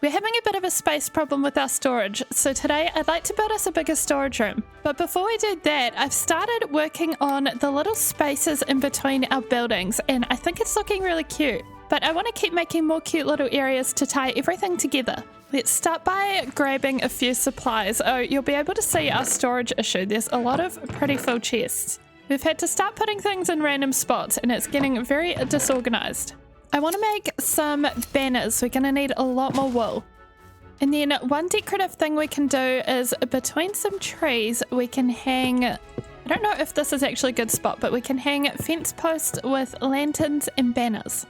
We're having a bit of a space problem with our storage, so today I'd like to build us a bigger storage room. But before we do that, I've started working on the little spaces in between our buildings, and I think it's looking really cute. But I want to keep making more cute little areas to tie everything together. Let's start by grabbing a few supplies. Oh, you'll be able to see our storage issue. There's a lot of pretty full chests. We've had to start putting things in random spots, and it's getting very disorganized. I want to make some banners. We're going to need a lot more wool. And then one decorative thing we can do is between some trees, we can hang, I don't know if this is actually a good spot, but we can hang fence posts with lanterns and banners.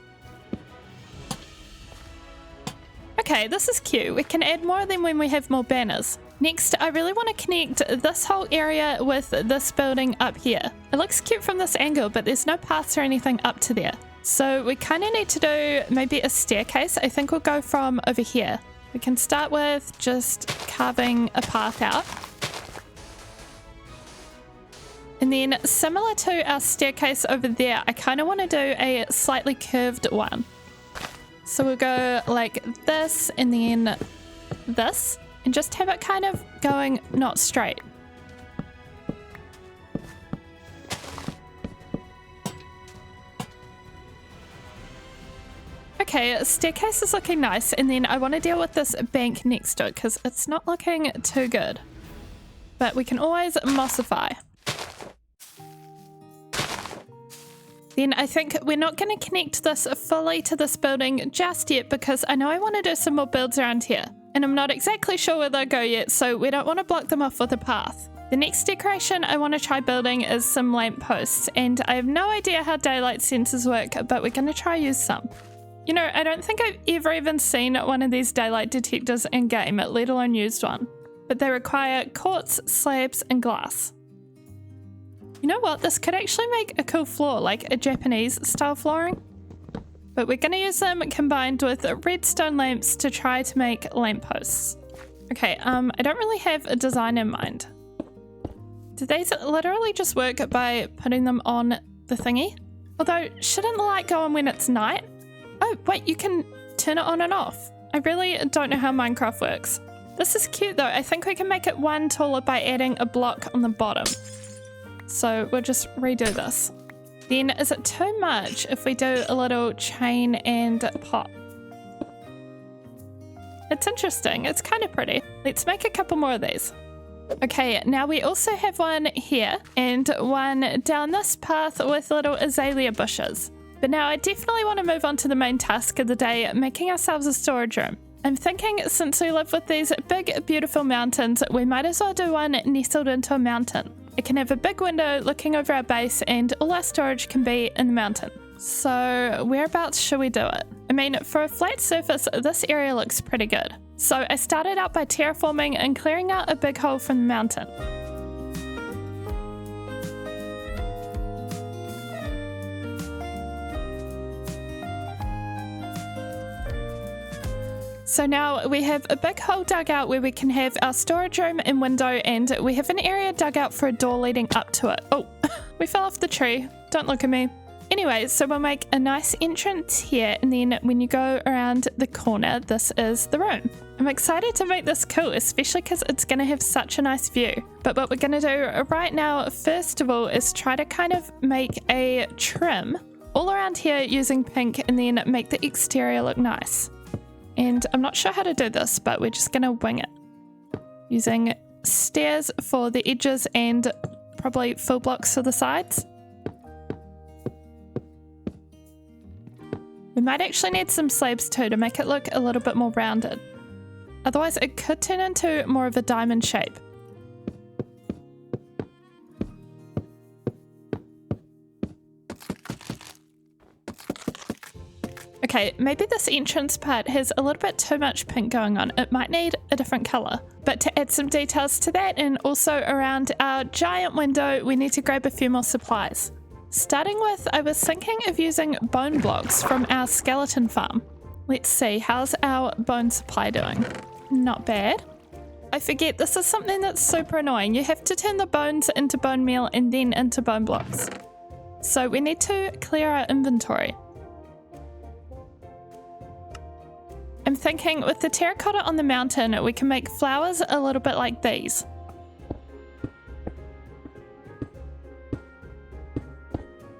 Okay, this is cute. We can add more of them when we have more banners. Next, I really want to connect this whole area with this building up here. It looks cute from this angle, but there's no paths or anything up to there. So we kind of need to do maybe a staircase. I think we'll go from over here. We can start with just carving a path out. And then similar to our staircase over there, I kind of want to do a slightly curved one. So we'll go like this and then this and just have it kind of going not straight. Okay, staircase is looking nice, and then I want to deal with this bank next to it because it's not looking too good. But we can always mossify. Then I think we're not going to connect this fully to this building just yet because I know I want to do some more builds around here. And I'm not exactly sure where they'll go yet, so we don't want to block them off with a path. The next decoration I want to try building is some lamp posts, and I have no idea how daylight sensors work, but we're going to try use some. You know, I don't think I've ever even seen one of these daylight detectors in game, let alone used one. But they require quartz, slabs, and glass. You know what? This could actually make a cool floor, like a Japanese style flooring. But we're going to use them combined with redstone lamps to try to make lampposts. Okay, I don't really have a design in mind. Do these literally just work by putting them on the thingy? Although, shouldn't the light go on when it's night? Oh, wait, you can turn it on and off. I really don't know how Minecraft works. This is cute though. I think we can make it one taller by adding a block on the bottom. So we'll just redo this. Then is it too much if we do a little chain and pot? It's interesting. It's kind of pretty. Let's make a couple more of these. Okay, now we also have one here and one down this path with little azalea bushes. But now I definitely want to move on to the main task of the day, making ourselves a storage room. I'm thinking since we live with these big, beautiful mountains, we might as well do one nestled into a mountain. It can have a big window looking over our base and all our storage can be in the mountain. So whereabouts should we do it? I mean, for a flat surface, this area looks pretty good. So I started out by terraforming and clearing out a big hole from the mountain. So now we have a big hole dug out where we can have our storage room and window, and we have an area dug out for a door leading up to it. Oh, we fell off the tree. Don't look at me. Anyway, so we'll make a nice entrance here, and then when you go around the corner, this is the room. I'm excited to make this cool, especially because it's going to have such a nice view. But what we're going to do right now, first of all, is try to kind of make a trim all around here using pink, and then make the exterior look nice. And I'm not sure how to do this, but we're just going to wing it. Using stairs for the edges and probably full blocks for the sides. We might actually need some slabs too to make it look a little bit more rounded. Otherwise it could turn into more of a diamond shape. Okay, maybe this entrance part has a little bit too much pink going on. It might need a different colour. But to add some details to that, and also around our giant window, we need to grab a few more supplies. Starting with, I was thinking of using bone blocks from our skeleton farm. Let's see, how's our bone supply doing? Not bad. I forget, this is something that's super annoying. You have to turn the bones into bone meal and then into bone blocks. So we need to clear our inventory. I'm thinking with the terracotta on the mountain, we can make flowers a little bit like these.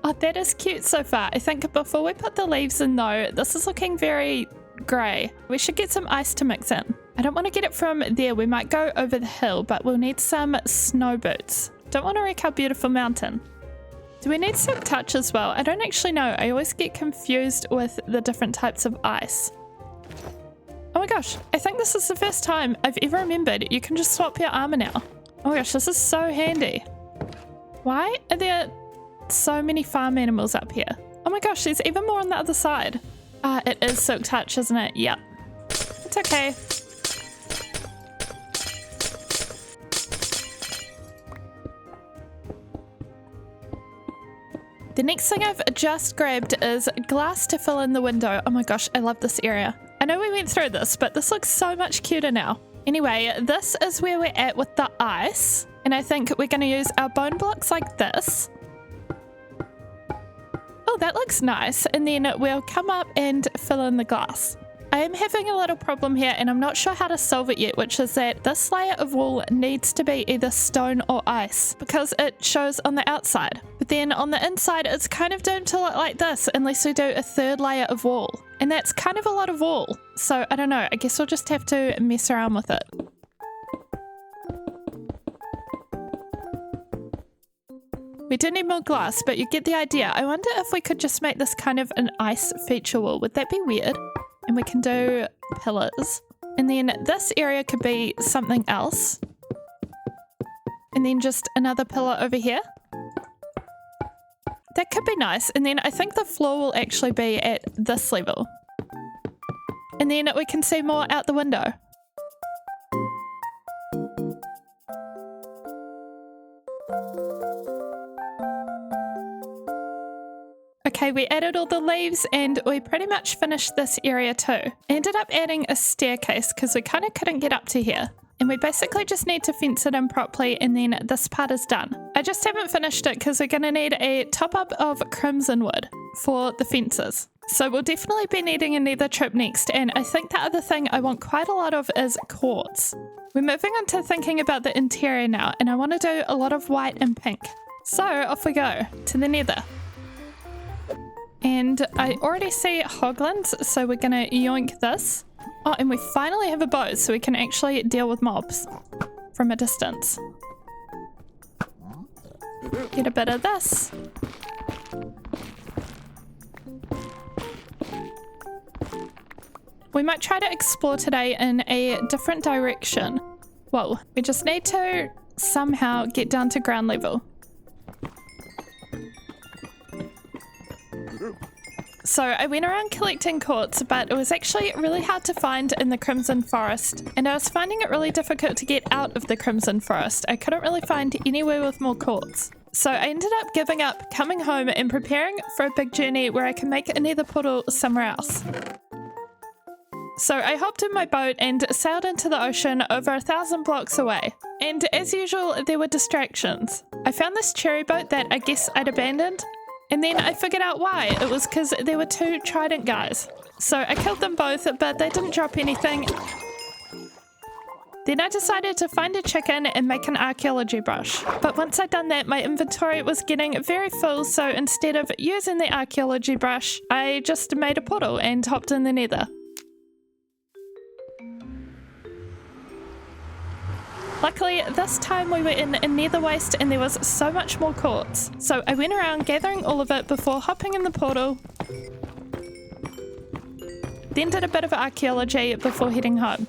Oh, that is cute so far. I think before we put the leaves in though, this is looking very grey. We should get some ice to mix in. I don't want to get it from there. We might go over the hill, but we'll need some snow boots. Don't want to wreck our beautiful mountain. Do we need silk touch as well? I don't actually know. I always get confused with the different types of ice. Oh my gosh, I think this is the first time I've ever remembered you can just swap your armor now. Oh my gosh, this is so handy. Why are there so many farm animals up here? Oh my gosh, there's even more on the other side. It is silk touch, isn't it? Yep. It's okay. The next thing I've just grabbed is glass to fill in the window. Oh my gosh, I love this area. I know we went through this, but this looks so much cuter now. Anyway, this is where we're at with the ice. And I think we're going to use our bone blocks like this. Oh, that looks nice. And then we'll come up and fill in the glass. I am having a little problem here and I'm not sure how to solve it yet, which is that this layer of wall needs to be either stone or ice because it shows on the outside. But then on the inside, it's kind of doomed to look like this unless we do a third layer of wall. And that's kind of a lot of wall. So I don't know, I guess we'll just have to mess around with it. We do need more glass, but you get the idea. I wonder if we could just make this kind of an ice feature wall. Would that be weird? And we can do pillars. And then this area could be something else. And then just another pillar over here. That could be nice. And then I think the floor will actually be at this level. And then we can see more out the window. Okay, we added all the leaves and we pretty much finished this area too. I ended up adding a staircase because we kind of couldn't get up to here. And we basically just need to fence it in properly and then this part is done. I just haven't finished it because we're going to need a top up of crimson wood for the fences. So we'll definitely be needing a nether trip next. And I think the other thing I want quite a lot of is quartz. We're moving on to thinking about the interior now and I want to do a lot of white and pink. So off we go to the nether. And I already see hoglins, so we're going to yoink this. Oh, and we finally have a bow, so we can actually deal with mobs from a distance. Get a bit of this. We might try to explore today in a different direction. Whoa, we just need to somehow get down to ground level. So I went around collecting quartz, but it was actually really hard to find in the Crimson Forest, and I was finding it really difficult to get out of the Crimson Forest. I couldn't really find anywhere with more quartz. So I ended up giving up, coming home and preparing for a big journey where I can make a nether portal somewhere else. So I hopped in my boat and sailed into the ocean over 1,000 blocks away. And as usual, there were distractions. I found this cherry boat that I guess I'd abandoned. And then I figured out why. It was because there were two trident guys. So I killed them both, but they didn't drop anything. Then I decided to find a chicken and make an archaeology brush. But once I'd done that, my inventory was getting very full, so instead of using the archaeology brush, I just made a portal and hopped in the nether. Luckily, this time we were in a nether waste and there was so much more quartz. So I went around gathering all of it before hopping in the portal. Then did a bit of archaeology before heading home.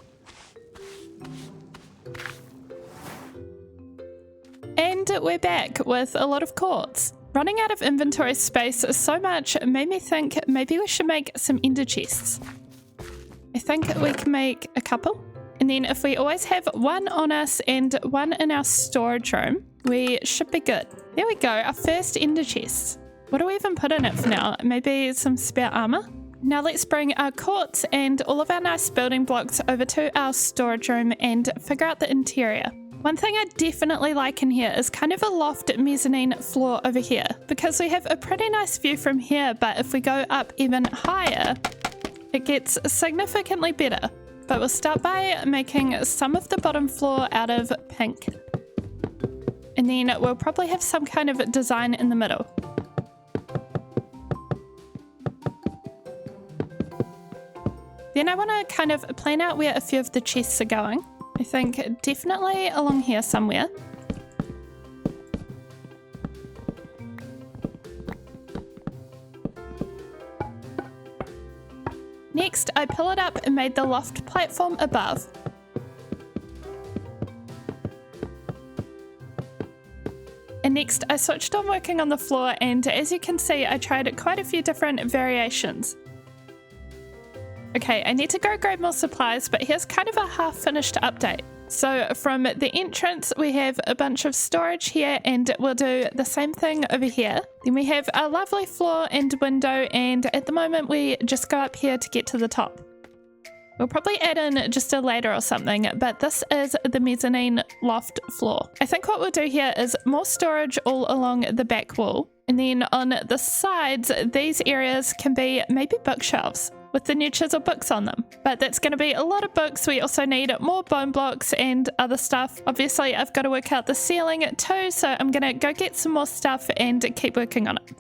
And we're back with a lot of quartz. Running out of inventory space so much made me think maybe we should make some ender chests. I think we can make a couple. And then if we always have one on us and one in our storage room, we should be good. There we go, our first ender chest. What do we even put in it for now? Maybe some spare armor? Now let's bring our quartz and all of our nice building blocks over to our storage room and figure out the interior. One thing I definitely like in here is kind of a loft mezzanine floor over here, because we have a pretty nice view from here, but if we go up even higher, it gets significantly better. But we'll start by making some of the bottom floor out of pink. And then we'll probably have some kind of design in the middle. Then I want to kind of plan out where a few of the chests are going. I think definitely along here somewhere. Next, I pillared up and made the loft platform above. And next, I switched on working on the floor, and as you can see, I tried quite a few different variations. Okay, I need to go grab more supplies, but here's kind of a half-finished update. So from the entrance, we have a bunch of storage here, and we'll do the same thing over here. Then we have a lovely floor and window, and at the moment we just go up here to get to the top. We'll probably add in just a ladder or something, but this is the mezzanine loft floor. I think what we'll do here is more storage all along the back wall, and then on the sides, these areas can be maybe bookshelves with the new chisel books on them. But that's going to be a lot of books. We also need more bone blocks and other stuff. Obviously, I've got to work out the ceiling too, so I'm going to go get some more stuff and keep working on it.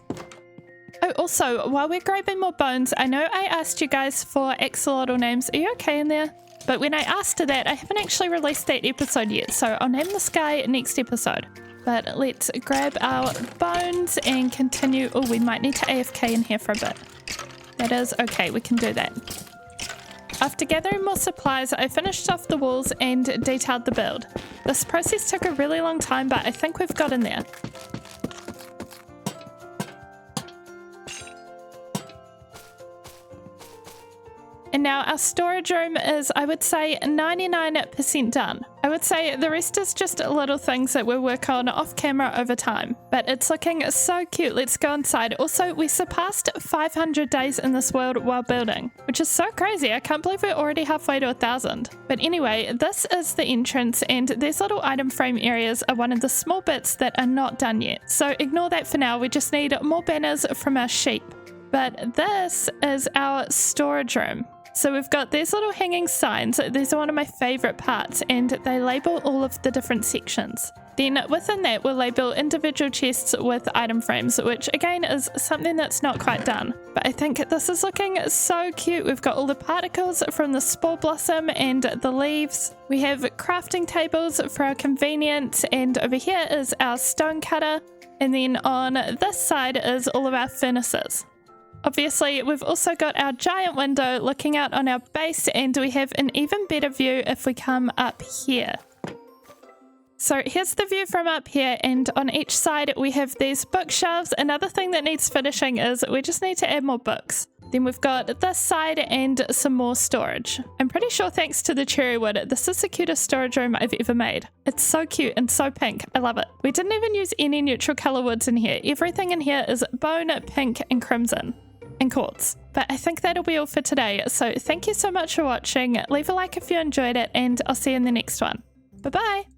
Oh, also, while we're grabbing more bones, I know I asked you guys for axolotl names. Are you okay in there? But when I asked for that, I haven't actually released that episode yet, so I'll name this guy next episode. But let's grab our bones and continue. Oh, we might need to AFK in here for a bit. That is okay, we can do that. After gathering more supplies, I finished off the walls and detailed the build. This process took a really long time, but I think we've got in there. And now our storage room is, I would say, 99% done. I would say the rest is just little things that we'll work on off camera over time. But it's looking so cute. Let's go inside. Also, we surpassed 500 days in this world while building, which is so crazy. I can't believe we're already halfway to 1,000. But anyway, this is the entrance, and these little item frame areas are one of the small bits that are not done yet. So ignore that for now. We just need more banners from our sheep. But this is our storage room. So we've got these little hanging signs. These are one of my favorite parts, and they label all of the different sections. Then within that, we'll label individual chests with item frames, which again is something that's not quite done. But I think this is looking so cute. We've got all the particles from the spore blossom and the leaves. We have crafting tables for our convenience, and over here is our stone cutter. And then on this side is all of our furnaces. Obviously, we've also got our giant window looking out on our base, and we have an even better view if we come up here. So here's the view from up here, and on each side we have these bookshelves. Another thing that needs finishing is we just need to add more books. Then we've got this side and some more storage. I'm pretty sure thanks to the cherry wood, this is the cutest storage room I've ever made. It's so cute and so pink. I love it. We didn't even use any neutral color woods in here. Everything in here is bone, pink, and crimson. And quartz. But I think that'll be all for today. So thank you so much for watching. Leave a like if you enjoyed it, and I'll see you in the next one. Bye bye.